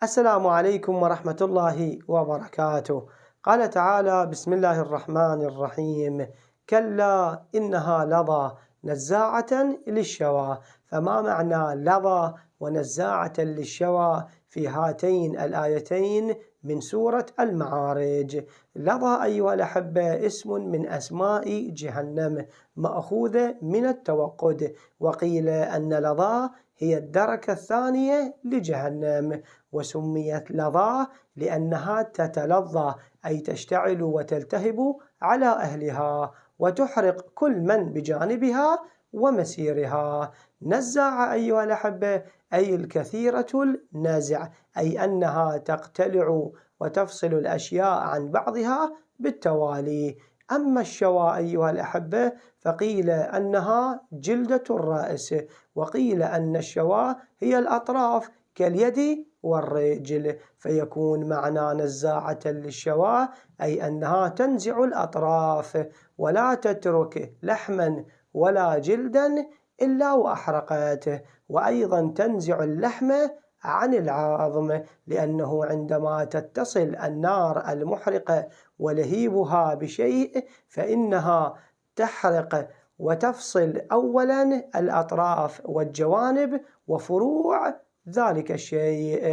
السلام عليكم ورحمة الله وبركاته. قال تعالى: بسم الله الرحمن الرحيم: كلا إنها لظى نزاعة للشوى. فما معنى لظى ونزاعة للشوى في هاتين الآيتين من سورة المعارج؟ لظى أيها الأحبة اسم من أسماء جهنم مأخوذة من التوقد، وقيل أن لظى هي الدركة الثانية لجهنم، وسميت لظى لأنها تتلظى أي تشتعل وتلتهب على أهلها وتحرق كل من بجانبها ومسيرها. نزاع أيها الأحبة أي الكثيرة النزع، أي أنها تقتلع وتفصل الأشياء عن بعضها بالتوالي. أما الشوى أيها الأحبة فقيل أنها جلدة الرأس، وقيل أن الشوى هي الأطراف كاليد والرجل، فيكون معنى نزاعة للشوى أي أنها تنزع الأطراف ولا تترك لحما ولا جلدا إلا وأحرقته، وأيضا تنزع اللحم عن العظم، لأنه عندما تتصل النار المحرقة ولهيبها بشيء فإنها تحرق وتفصل أولا الأطراف والجوانب وفروع ذلك الشيء.